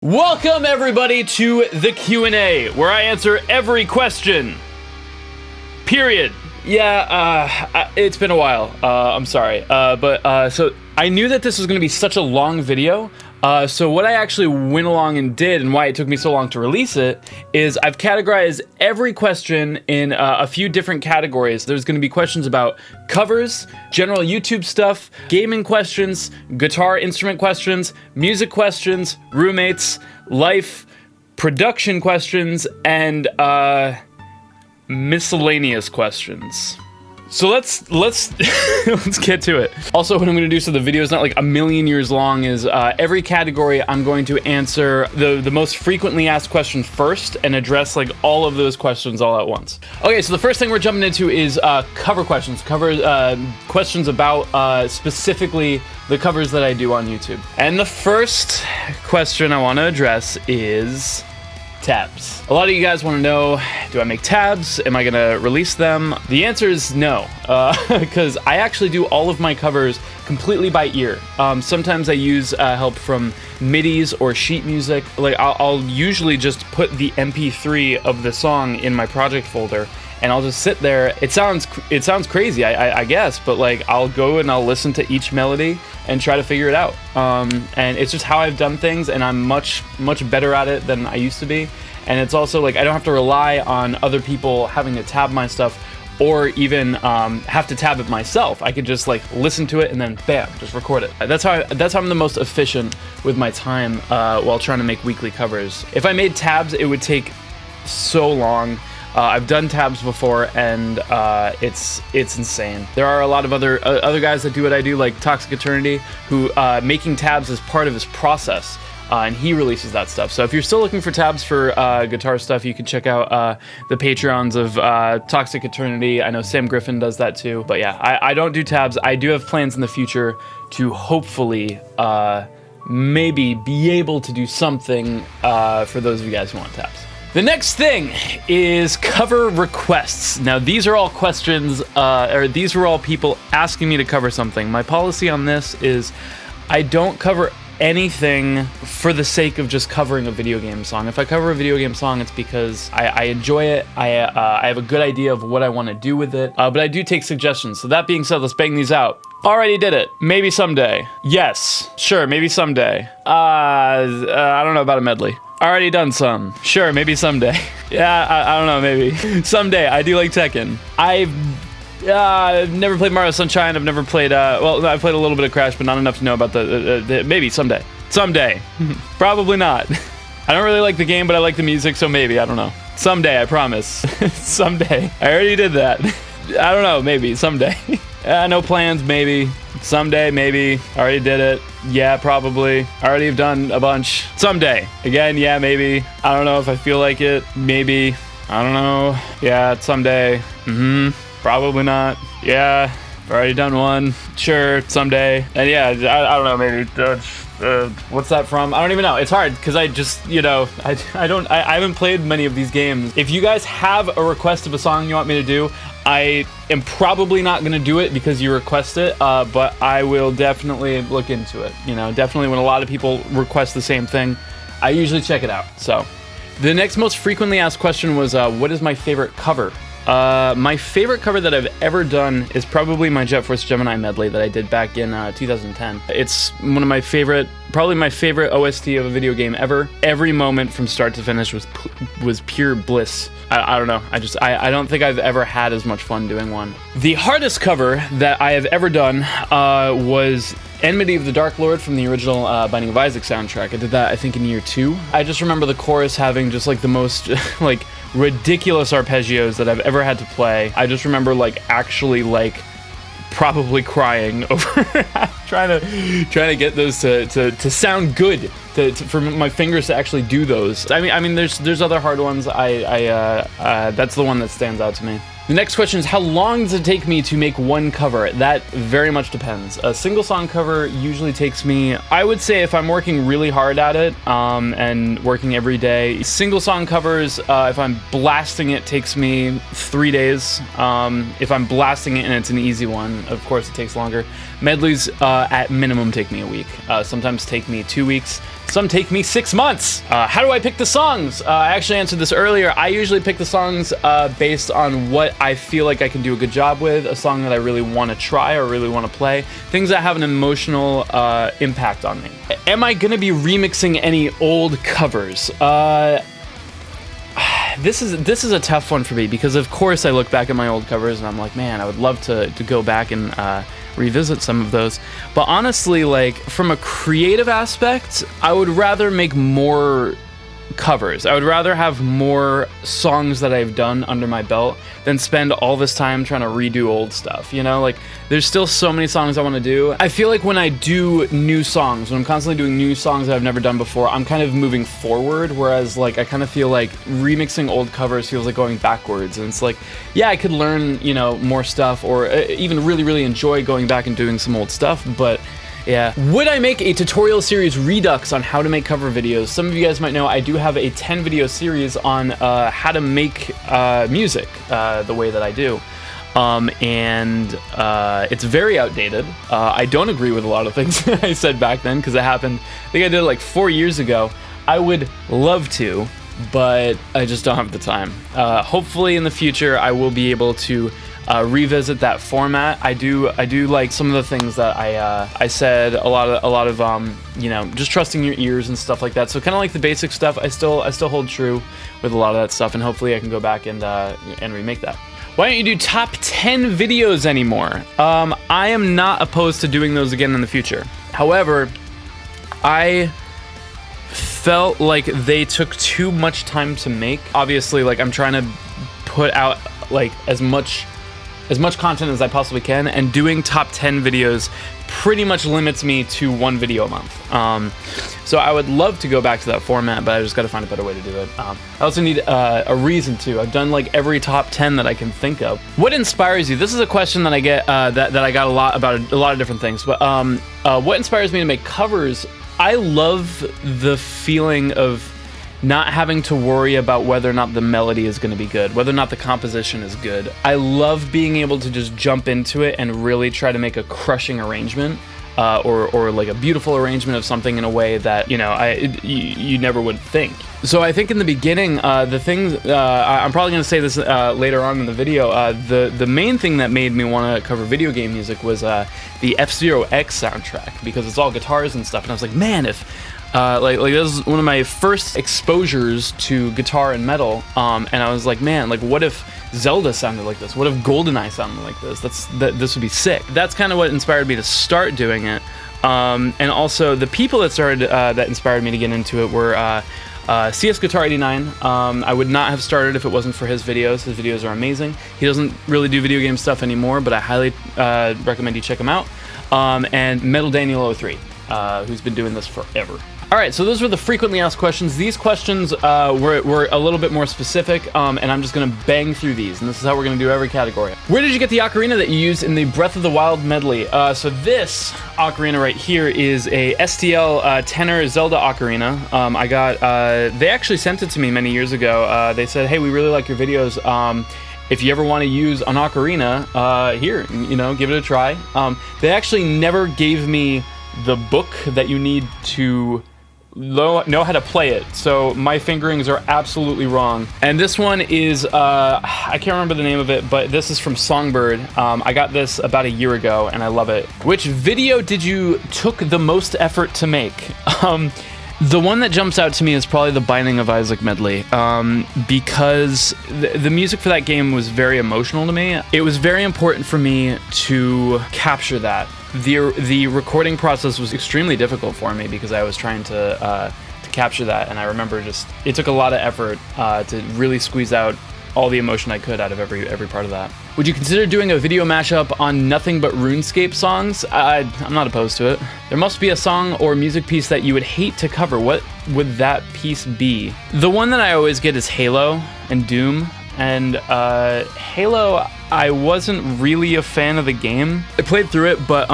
Welcome everybody to the Q&A, where I answer every question. Period. Yeah, it's been a while. I'm sorry. So I knew that this was going to be such a long video. So what I actually went along and did, and why it took me so long to release it, is I've categorized every question in a few different categories. There's going to be questions about covers, general YouTube stuff, gaming questions, guitar instrument questions, music questions, roommates, life, production questions, and miscellaneous questions. So let's let's get to it. Also, what I'm going to do so the video is not like a million years long is every category I'm going to answer the most frequently asked question first and address like all of those questions all at once. Okay, so the first thing we're jumping into is cover questions. Questions about specifically the covers that I do on YouTube. And the first question I want to address is tabs. A lot of you guys want to know, do I make tabs? Am I gonna release them? The answer is no, because I actually do all of my covers completely by ear. Sometimes I use help from MIDIs or sheet music. Like I'll usually just put the MP3 of the song in my project folder, and I'll just sit there. It sounds crazy, I guess, but like I'll go and I'll listen to each melody and try to figure it out. And it's just how I've done things, and I'm much better at it than I used to be. And it's also like I don't have to rely on other people having to tab my stuff, or even have to tab it myself. I could just like listen to it and then bam, just record it. That's how I'm the most efficient with my time while trying to make weekly covers. If I made tabs, it would take so long. I've done tabs before, and it's insane. There are a lot of other guys that do what I do, like Toxic Eternity, who making tabs is part of his process, and he releases that stuff. So if you're still looking for tabs for guitar stuff, you can check out the Patreons of Toxic Eternity. I know Sam Griffin does that too. But yeah, I don't do tabs. I do have plans in the future to hopefully maybe be able to do something for those of you guys who want tabs. The next thing is cover requests. Now, these are all questions, or these were all people asking me to cover something. My policy on this is I don't cover anything for the sake of just covering a video game song. If I cover a video game song, it's because I enjoy it. I have a good idea of what I want to do with it, but I do take suggestions. So that being said, let's bang these out. Already did it. Maybe someday. Yes. Sure, maybe someday. I don't know about a medley. Already done some. Sure, maybe someday. Yeah, I don't know, maybe. Someday. I do like Tekken. I've never played Mario Sunshine. I've never played, well, I played a little bit of Crash, but not enough to know about the maybe someday. Someday. Probably not. I don't really like the game, but I like the music, so maybe. I don't know. Someday, I promise. Someday. I already did that. I don't know, maybe. Someday. No plans, maybe. Someday, maybe. Already did it. Yeah, probably. Already have done a bunch. Someday. Again, yeah, maybe. I don't know if I feel like it. Maybe. I don't know. Yeah, someday. Probably not. Yeah, already done one. Sure, someday. And yeah, I don't know, maybe. What's that from? I don't even know. It's hard because I just, you know, I haven't played many of these games. If you guys have a request of a song you want me to do, I am probably not going to do it because you request it, but I will definitely look into it. You know, definitely when a lot of people request the same thing, I usually check it out. So the next most frequently asked question was, what is my favorite cover? My favorite cover that I've ever done is probably my Jet Force Gemini medley that I did back in 2010. It's one of my favorite, probably my favorite OST of a video game ever. Every moment from start to finish was pure bliss. I don't know. I don't think I've ever had as much fun doing one. The hardest cover that I have ever done was Enmity of the Dark Lord from the original Binding of Isaac soundtrack. I did that, I think, in year 2. I just remember the chorus having just like the most like ridiculous arpeggios that I've ever had to play. I just remember like actually like probably crying over trying to get those to sound good, for my fingers to actually do those. I mean there's other hard ones. That's the one that stands out to me. The next question is, how long does it take me to make one cover? That very much depends. A single song cover usually takes me, I would say if I'm working really hard at it, and working every day. Single song covers, if I'm blasting it, takes me 3 days. If I'm blasting it and it's an easy one, of course it takes longer. Medleys, at minimum, take me a week. Sometimes take me 2 weeks. Some take me 6 months. How do I pick the songs? I actually answered this earlier. I usually pick the songs based on what I feel like I can do a good job with, a song that I really want to try or really want to play, things that have an emotional impact on me. Am I going to be remixing any old covers? This is a tough one for me because, of course, I look back at my old covers and I'm like, man, I would love to go back and revisit some of those. But honestly, like, from a creative aspect, I would rather make more covers. I would rather have more songs that I've done under my belt than spend all this time trying to redo old stuff, you know? Like, there's still so many songs I want to do. I feel like when I do new songs, when I'm constantly doing new songs that I've never done before, I'm kind of moving forward, whereas, like, I kind of feel like remixing old covers feels like going backwards. And it's like, yeah, I could learn, you know, more stuff, or even really, really enjoy going back and doing some old stuff, but yeah. Would I make a tutorial series redux on how to make cover videos? Some of you guys might know I do have a 10 video series on how to make music the way that I do. It's very outdated. I don't agree with a lot of things I said back then because it happened, I think I did it like 4 years ago. I would love to, but I just don't have the time. Hopefully in the future I will be able to revisit that format. I do like some of the things that I said, a lot of you know, just trusting your ears and stuff like that. So kind of like the basic stuff, I still hold true with a lot of that stuff, and hopefully I can go back and remake that. Why don't you do top 10 videos anymore? I am not opposed to doing those again in the future. However, I felt like they took too much time to make. Obviously, like, I'm trying to put out like as much content as I possibly can, and doing top 10 videos pretty much limits me to 1 video a month. So I would love to go back to that format, but I just got to find a better way to do it. I also need a reason to. I've done like every top 10 that I can think of. What inspires you? This is a question that I get that I got a lot about a lot of different things. But what inspires me to make covers? I love the feeling of not having to worry about whether or not the melody is going to be good, whether or not the composition is good. I love being able to just jump into it and really try to make a crushing arrangement, or like a beautiful arrangement of something in a way that, you know, you never would think. So I think in the beginning, the things, I'm probably going to say this later on in the video, the main thing that made me want to cover video game music was the F-Zero X soundtrack, because it's all guitars and stuff, and I was like, man, if like this is one of my first exposures to guitar and metal, and I was like, man, like, what if Zelda sounded like this? What if GoldenEye sounded like this? This would be sick. That's kind of what inspired me to start doing it, and also the people that inspired me to get into it were CS Guitar 89. I would not have started if it wasn't for his videos. His videos are amazing. He doesn't really do video game stuff anymore, but I highly recommend you check him out. And Metal Daniel 03, who's been doing this forever. All right, so those were the frequently asked questions. These questions were a little bit more specific, and I'm just gonna bang through these, and this is how we're gonna do every category. Where did you get the ocarina that you used in the Breath of the Wild medley? So this ocarina right here is a STL tenor Zelda ocarina. I got, they actually sent it to me many years ago. They said, hey, we really like your videos. If you ever want to use an ocarina, here, you know, give it a try. They actually never gave me the book that you need to know how to play it, so my fingerings are absolutely wrong. And this one is, I can't remember the name of it, but this is from Songbird. I got this about a year ago, and I love it. Which video did you took the most effort to make? The one that jumps out to me is probably the Binding of Isaac medley, because the music for that game was very emotional to me. It was very important for me to capture that. The recording process was extremely difficult for me because I was trying to capture that, and I remember it took a lot of effort to really squeeze out all the emotion I could out of every part of that. Would you consider doing a video mashup on nothing but Runescape songs? I'm not opposed to it. There must be a song or music piece that you would hate to cover. What would that piece be? The one that I always get is Halo and Doom. And Halo, I wasn't really a fan of the game. I played through it, but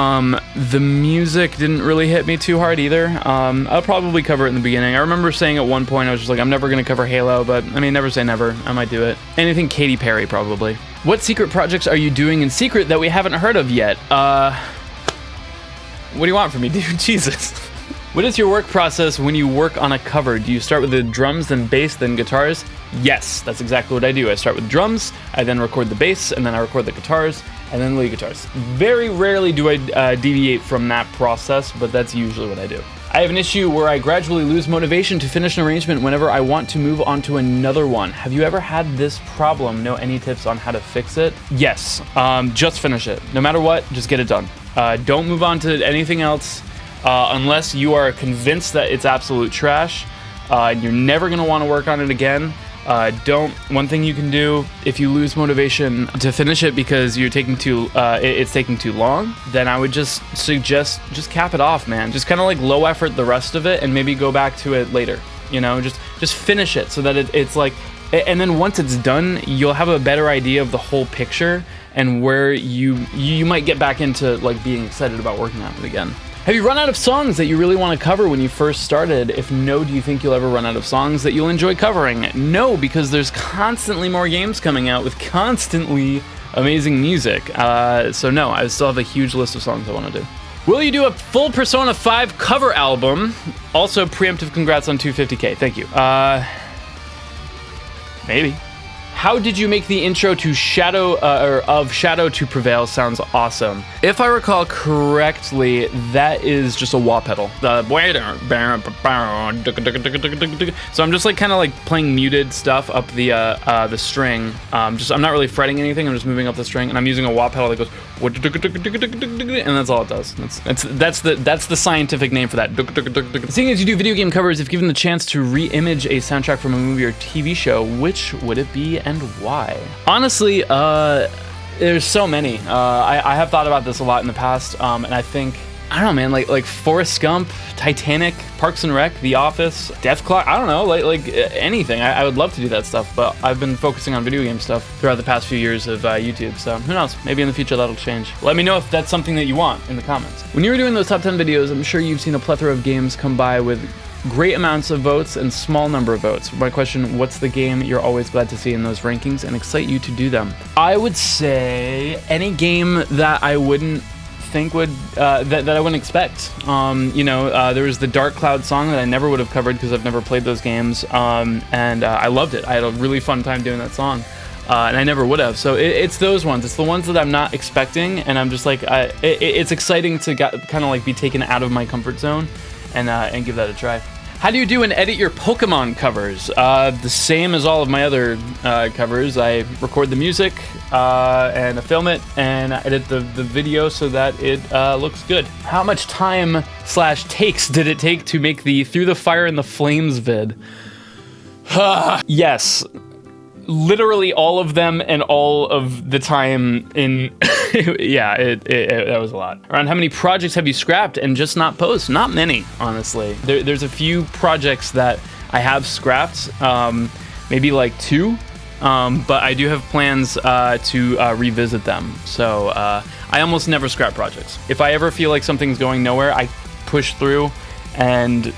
the music didn't really hit me too hard either. I'll probably cover it in the beginning. I remember saying at one point, I was just like, I'm never going to cover Halo, but I mean, never say never. I might do it. Anything Katy Perry, probably. What secret projects are you doing in secret that we haven't heard of yet? What do you want from me, dude? Jesus. What is your work process when you work on a cover? Do you start with the drums, then bass, then guitars? Yes, that's exactly what I do. I start with drums, I then record the bass, and then I record the guitars, and then lead guitars. Very rarely do I deviate from that process, but that's usually what I do. I have an issue where I gradually lose motivation to finish an arrangement whenever I want to move on to another one. Have you ever had this problem? Know any tips on how to fix it? Yes, just finish it. No matter what, just get it done. Don't move on to anything else unless you are convinced that it's absolute trash. You're never gonna wanna work on it again. One thing you can do if you lose motivation to finish it because you're taking it's taking too long, then I would just suggest just cap it off, man. Just kind of like low effort the rest of it and maybe go back to it later. You know, just finish it so that it's like, and then once it's done, you'll have a better idea of the whole picture and where you might get back into like being excited about working on it again. Have you run out of songs that you really want to cover when you first started? If no, do you think you'll ever run out of songs that you'll enjoy covering? No, because there's constantly more games coming out with constantly amazing music. So no, I still have a huge list of songs I want to do. Will you do a full Persona 5 cover album? Also, preemptive congrats on 250K. Thank you. Maybe. How did you make the intro to Shadow to Prevail? Sounds awesome. If I recall correctly, that is just a wah pedal. So I'm just like kind of like playing muted stuff up the string. I'm not really fretting anything. I'm just moving up the string, and I'm using a wah pedal that goes, and that's all it does. That's the scientific name for that. Seeing as you do video game covers, if given the chance to re-image a soundtrack from a movie or TV show, which would it be and why? Honestly, there's so many. I have thought about this a lot in the past, and I think, I don't know, man, like Forrest Gump, Titanic, Parks and Rec, The Office, Death Clock, I don't know, like anything. I would love to do that stuff, but I've been focusing on video game stuff throughout the past few years of YouTube, so who knows, maybe in the future that'll change. Let me know if that's something that you want in the comments. When you were doing those top 10 videos, I'm sure you've seen a plethora of games come by with great amounts of votes and small number of votes. My question, what's the game you're always glad to see in those rankings and excite you to do them? I would say any game that I wouldn't think would, that I wouldn't expect. There was the Dark Cloud song that I never would have covered because I've never played those games, and I loved it. I had a really fun time doing that song. And I never would have. So it's those ones. It's the ones that I'm not expecting, and I'm just like, it's exciting to kind of like be taken out of my comfort zone and give that a try. How do you do and edit your Pokemon covers? The same as all of my other covers. I record the music and I film it and I edit the video so that it looks good. How much time / takes did it take to make the Through the Fire and the Flames vid? Yes. Literally all of them and all of the time in yeah, that was a lot. Around how many projects have you scrapped and just not post? Not many, honestly. There's a few projects that I have scrapped, maybe like 2, but I do have plans to revisit them. So I almost never scrap projects. If I ever feel like something's going nowhere, I push through and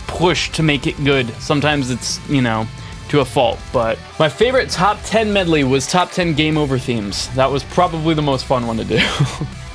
push to make it good. Sometimes it's, to a fault, but my favorite top 10 medley was top 10 game over themes. That was probably the most fun one to do.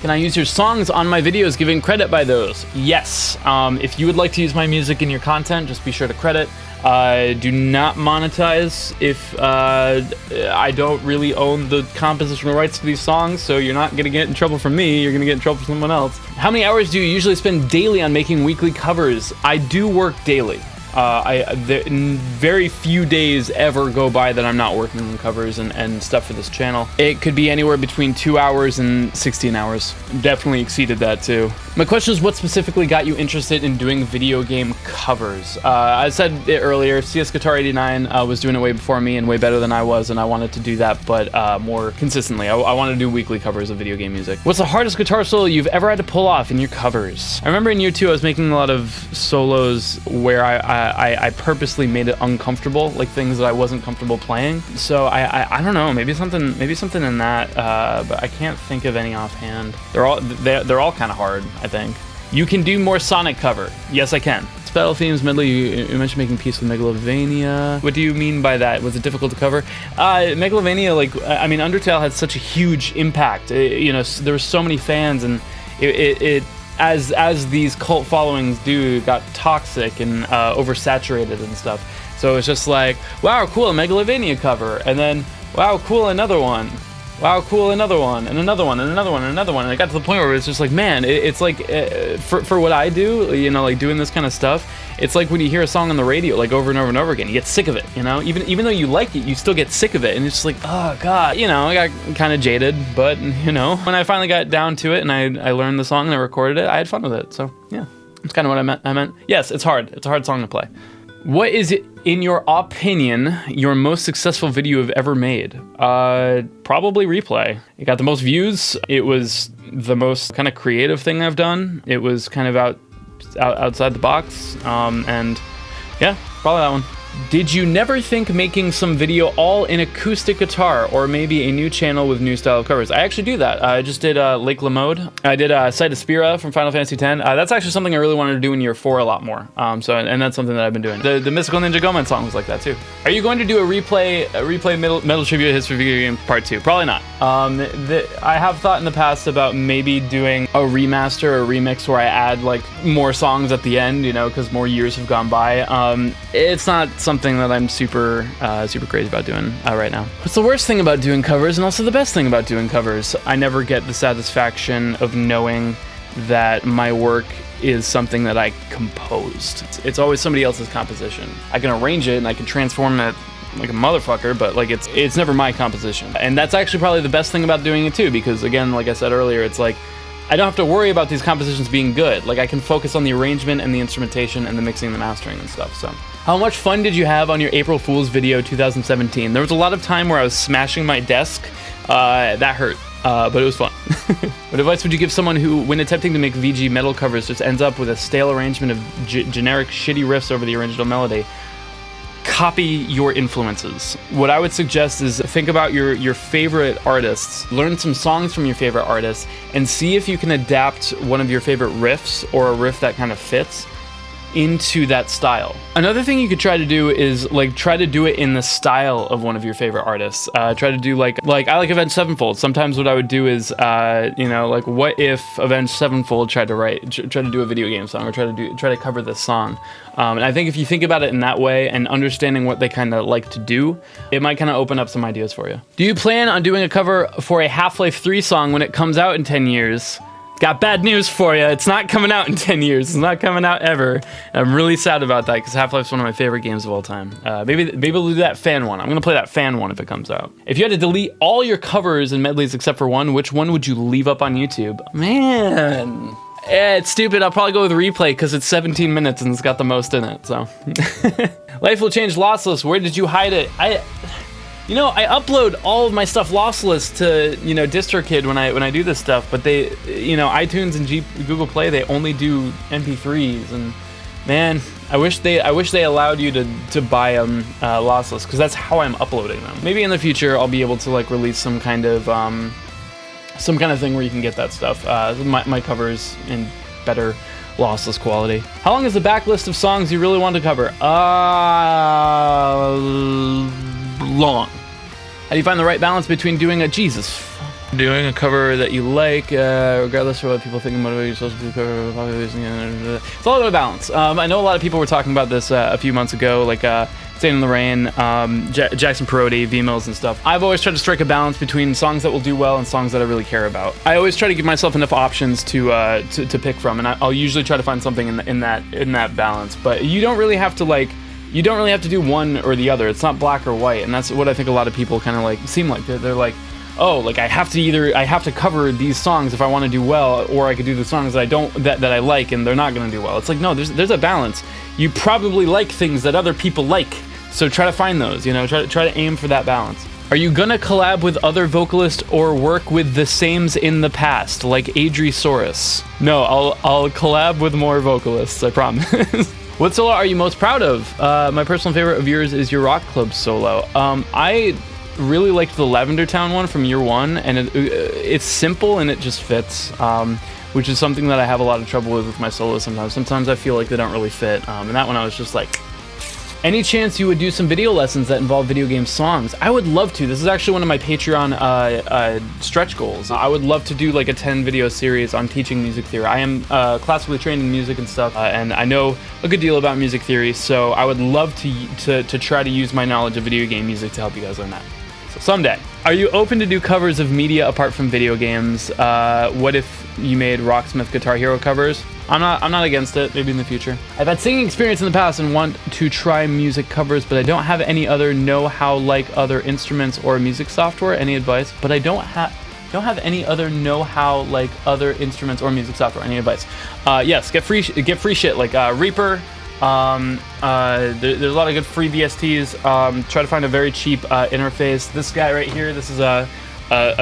Can I use your songs on my videos, giving credit by those? Yes. If you would like to use my music in your content, just be sure to credit. Do not monetize if I don't really own the compositional rights to these songs, so you're not gonna get in trouble from me, you're gonna get in trouble from someone else. How many hours do you usually spend daily on making weekly covers? I do work daily. Very few days ever go by that I'm not working on covers and stuff for this channel. It could be anywhere between 2 hours and 16 hours. Definitely exceeded that too. My question is, what specifically got you interested in doing video game covers? I said it earlier, CS Guitar 89 was doing it way before me and way better than I was, and I wanted to do that, but more consistently. I wanted to do weekly covers of video game music. What's the hardest guitar solo you've ever had to pull off in your covers? I remember in year 2 I was making a lot of solos where I purposely made it uncomfortable, like things that I wasn't comfortable playing. So I don't know, maybe something in that, but I can't think of any offhand. They're all kind of hard, I think. You can do more Sonic cover. Yes, I can. Battle themes medley. You mentioned making peace with Megalovania. What do you mean by that? Was it difficult to cover? Megalovania, Undertale had such a huge impact. There were so many fans, and it as these cult followings do, got toxic and oversaturated and stuff. So it's just like, wow, cool, a Megalovania cover, and then wow, cool, another one. Wow, cool, another one, and another one, and another one, and another one. And I got to the point where it's just like, man, it's like, for what I do, you know, like doing this kind of stuff, it's like when you hear a song on the radio, like over and over and over again, you get sick of it, you know? Even though you like it, you still get sick of it, and it's just like, oh, God. You know, I got kind of jaded, but, you know, when I finally got down to it and I learned the song and I recorded it, I had fun with it. So, yeah, that's kind of what I meant. Yes, it's hard. It's a hard song to play. What is it, in your opinion, your most successful video you've ever made? Probably Replay. It got the most views. It was the most kind of creative thing I've done. It was kind of outside the box. And yeah, probably that one. Did you never think making some video all in acoustic guitar, or maybe a new channel with new style of covers? I actually do that. I just did Lake Lamode. I did Sight of Spira from Final Fantasy X. That's actually something I really wanted to do in year 4 a lot more. And that's something that I've been doing. The Mystical Ninja Goemon song was like that too. Are you going to do a replay metal trivia history video game part 2? Probably not. I have thought in the past about maybe doing a remaster or a remix where I add like more songs at the end, you know, because more years have gone by. It's not something that I'm super crazy about doing right now. What's the worst thing about doing covers, and also the best thing about doing covers? I never get the satisfaction of knowing that my work is something that I composed. It's always somebody else's composition. I can arrange it and I can transform it like a motherfucker, but like it's never my composition. And that's actually probably the best thing about doing it too, because again, like I said earlier, it's like I don't have to worry about these compositions being good. Like I can focus on the arrangement and the instrumentation and the mixing and the mastering and stuff. So, how much fun did you have on your April Fool's video 2017? There was a lot of time where I was smashing my desk. That hurt, but it was fun. What advice would you give someone who, when attempting to make VG metal covers, just ends up with a stale arrangement of generic shitty riffs over the original melody? Copy your influences. What I would suggest is think about your favorite artists, learn some songs from your favorite artists, and see if you can adapt one of your favorite riffs or a riff that kind of fits into that style. Another thing you could try to do is like try to do it in the style of one of your favorite artists. Try to do like I like Avenged Sevenfold. Sometimes what I would do is you know, like what if Avenged Sevenfold tried to do a video game song, or try to cover this song. And I think if you think about it in that way and understanding what they kind of like to do, it might kind of open up some ideas for you. Do you plan on doing a cover for a Half-Life 3 song when it comes out in 10 years? Got bad news for you. It's not coming out in 10 years. It's not coming out ever. And I'm really sad about that because Half-Life's one of my favorite games of all time. Maybe we'll do that fan one. I'm going to play that fan one if it comes out. If you had to delete all your covers and medleys except for one, which one would you leave up on YouTube? Man. It's stupid. I'll probably go with Replay because it's 17 minutes and it's got the most in it. So, Life Will Change Lossless. Where did you hide it? You know, I upload all of my stuff lossless to, you know, DistroKid when I do this stuff, but they, you know, iTunes and Google Play, they only do MP3s, and man, I wish they allowed you to buy them lossless, because that's how I'm uploading them. Maybe in the future I'll be able to like release some kind of thing where you can get that stuff. My covers in better lossless quality. How long is the backlist of songs you really want to cover? Long. How do you find the right balance between doing a cover that you like, regardless of what people think and motivate you supposed to do cover? It's all about balance. I know a lot of people were talking about this a few months ago, like Staying in the Rain, Jackson Perotti, V-Mills and stuff. I've always tried to strike a balance between songs that will do well and songs that I really care about. I always try to give myself enough options to pick from, and I'll usually try to find something in that balance. But you don't really have to do one or the other. It's not black or white, and that's what I think a lot of people kind of like seem like. They're like, oh, like I have to cover these songs if I want to do well, or I could do the songs that I like and they're not going to do well. It's like, no, there's a balance. You probably like things that other people like, so try to find those. You know, try to aim for that balance. Are you gonna collab with other vocalists or work with the sames in the past, like Adrisaurus? No, I'll collab with more vocalists, I promise. What solo are you most proud of? My personal favorite of yours is your Rock Club solo. I really liked the Lavender Town one from year one, and it's simple and it just fits, which is something that I have a lot of trouble with my solos sometimes. Sometimes I feel like they don't really fit, and that one I was just like, Any chance you would do some video lessons that involve video game songs? I would love to. This is actually one of my Patreon stretch goals. I would love to do like a 10 video series on teaching music theory. I am classically trained in music and stuff, and I know a good deal about music theory, so I would love to try to use my knowledge of video game music to help you guys learn that. So someday. Are you open to do covers of media apart from video games? What if you made Rocksmith Guitar Hero covers? I'm not against it, maybe in the future. I've had singing experience in the past and want to try music covers, but I don't have any other know-how like other instruments or music software. Any advice? But I don't have any other know-how like other instruments or music software. Any advice? Yes, get free shit like Reaper. There's a lot of good free VSTs. Try to find a very cheap interface. This guy right here, this is a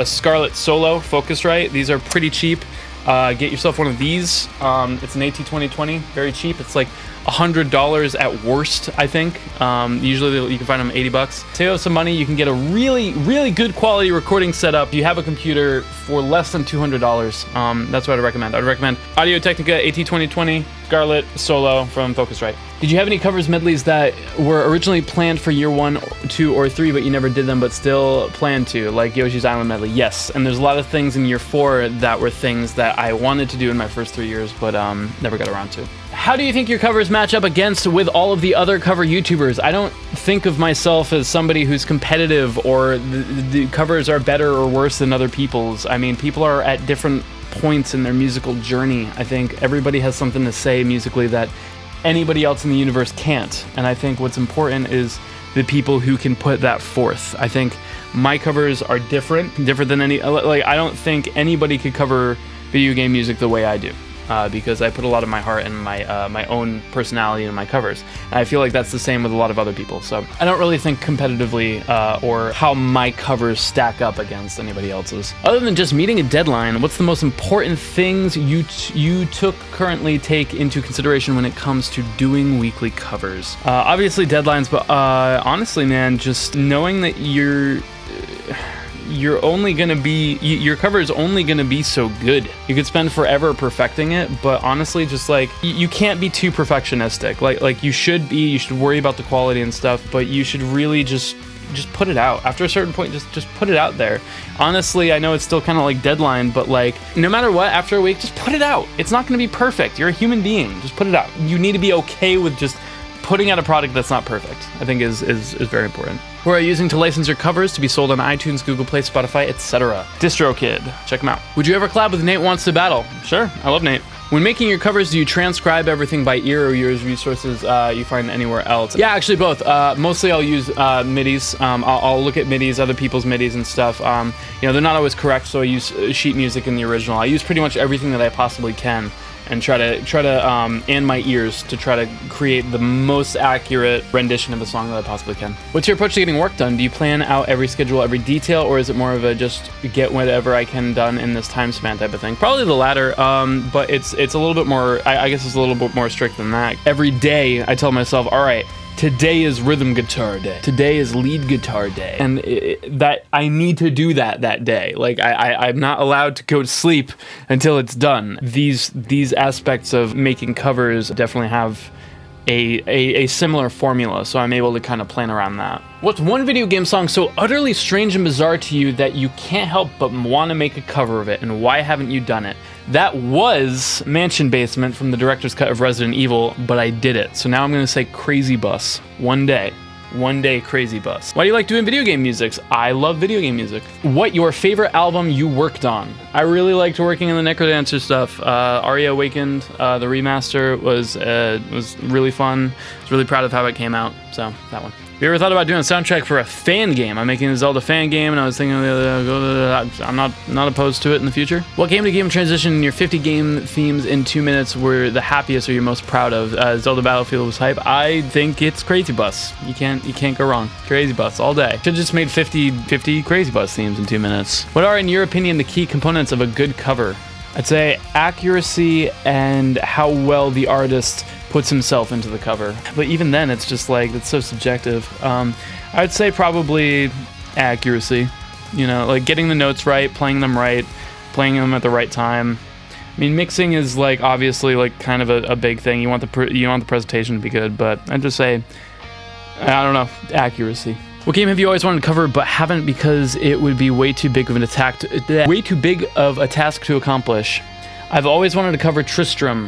Scarlett Solo Focusrite. These are pretty cheap. Get yourself one of these. It's an AT2020, very cheap. It's like $100 at worst, I think. Usually you can find them $80. Save up some money, you can get a really, really good quality recording setup. You have a computer for less than $200. That's what I'd recommend. I'd recommend Audio-Technica AT2020 Scarlett Solo from Focusrite. Did you have any covers medleys that were originally planned for year 1, 2, or 3, but you never did them, but still planned to, like Yoshi's Island medley? Yes, and there's a lot of things in year 4 that were things that I wanted to do in my first 3 years, but never got around to. How do you think your covers match up against with all of the other cover YouTubers? I don't think of myself as somebody who's competitive or the covers are better or worse than other people's. I mean, people are at different points in their musical journey. I think everybody has something to say musically that anybody else in the universe can't. And I think what's important is the people who can put that forth. I think my covers are different than any, like, I don't think anybody could cover video game music the way I do. Because I put a lot of my heart and my own personality in my covers. And I feel like that's the same with a lot of other people. So I don't really think competitively or how my covers stack up against anybody else's. Other than just meeting a deadline, what's the most important things you currently take into consideration when it comes to doing weekly covers? Obviously deadlines, but honestly, man, just knowing that your cover is only gonna be so good. You could spend forever perfecting it, but honestly, just like you can't be too perfectionistic. Like you should worry about the quality and stuff, but you should really just put it out. After a certain point, just put it out there. Honestly, I know it's still kind of like deadline, but like no matter what, after a week, just put it out. It's not gonna be perfect. You're a human being. Just put it out. You need to be okay with just putting out a product that's not perfect, I think is very important. Who are you using to license your covers to be sold on iTunes, Google Play, Spotify, etc.? DistroKid, check them out. Would you ever collab with Nate Wants to Battle? Sure, I love Nate. When making your covers, do you transcribe everything by ear or use resources you find anywhere else? Yeah, actually both. Mostly I'll use MIDIs. I'll look at MIDIs, other people's MIDIs and stuff. You know, they're not always correct, so I use sheet music in the original. I use pretty much everything that I possibly can, and try to and my ears to try to create the most accurate rendition of a song that I possibly can. What's your approach to getting work done? Do you plan out every schedule, every detail, or is it more of a just get whatever I can done in this time span type of thing? Probably the latter, but it's a little bit more, I guess it's a little bit more strict than that. Every day I tell myself, all right, today is rhythm guitar day. Today is lead guitar day. And that I need to do that day. Like I'm not allowed to go to sleep until it's done. These aspects of making covers definitely have a similar formula, so I'm able to kind of plan around that. What's one video game song so utterly strange and bizarre to you that you can't help but want to make a cover of it, and why haven't you done it? That was Mansion Basement from the director's cut of Resident Evil, but I did it. So now I'm going to say Crazy Bus. One day, Crazy Bus. Why do you like doing video game music? I love video game music. What your favorite album you worked on? I really liked working on the Necrodancer stuff. Aria Awakened, the remaster was really fun. I was really proud of how it came out, so that one. Have you ever thought about doing a soundtrack for a fan game? I'm making a Zelda fan game, and I was thinking, I'm not opposed to it in the future. What game to game transition in your 50 game themes in 2 minutes were the happiest or you're most proud of? Zelda Battlefield was hype. I think it's Crazy Bus. You can't go wrong. Crazy Bus all day. Should've just made 50 Crazy Bus themes in 2 minutes. What are, in your opinion, the key components of a good cover? I'd say accuracy and how well the artist puts himself into the cover. But even then, it's just like, it's so subjective. I'd say probably accuracy. You know, like getting the notes right, playing them at the right time. I mean, mixing is like obviously like kind of a big thing. You want the presentation to be good, but I'd just say I don't know, accuracy. What game have you always wanted to cover but haven't because it would be way too big of a task to accomplish? I've always wanted to cover Tristram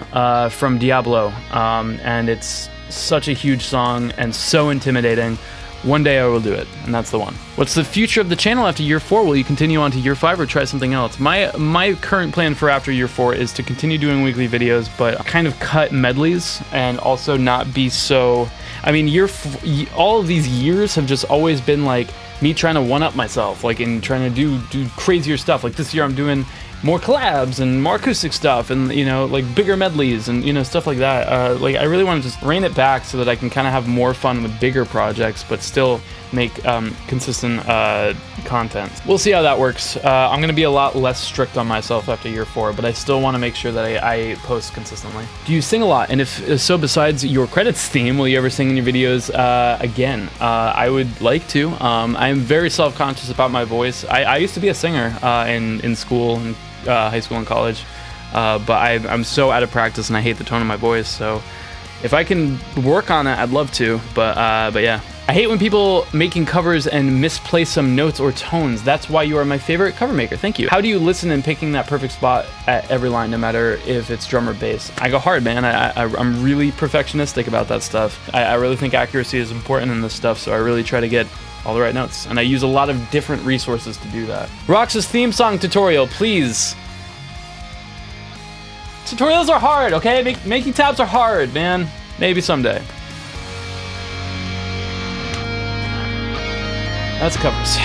from Diablo, and it's such a huge song and so intimidating. One day I will do it, and that's the one. What's the future of the channel after year 4? Will you continue on to year 5 or try something else? My current plan for after year 4 is to continue doing weekly videos, but kind of cut medleys and also not be so... I mean, all of these years have just always been like me trying to one-up myself, like in trying to do crazier stuff. Like this year I'm doing more collabs and more acoustic stuff and, you know, like bigger medleys and, you know, stuff like that. Like I really want to just rein it back so that I can kind of have more fun with bigger projects, but still make consistent content. We'll see how that works. I'm gonna be a lot less strict on myself after year 4, but I still want to make sure that I post consistently. Do you sing a lot? And if so, besides your credits theme, will you ever sing in your videos again? I would like to. I'm very self-conscious about my voice. I used to be a singer in school, and high school and college, but I'm so out of practice and I hate the tone of my voice, so if I can work on it, I'd love to, but yeah. I hate when people making covers and misplace some notes or tones. That's why you are my favorite cover maker. Thank you. How do you listen in picking that perfect spot at every line, no matter if it's drum or bass? I go hard, man. I'm really perfectionistic about that stuff. I really think accuracy is important in this stuff, so I really try to get all the right notes, and I use a lot of different resources to do that. Rox's theme song tutorial, please. Tutorials are hard, okay? Making tabs are hard, man. Maybe someday. That's covers.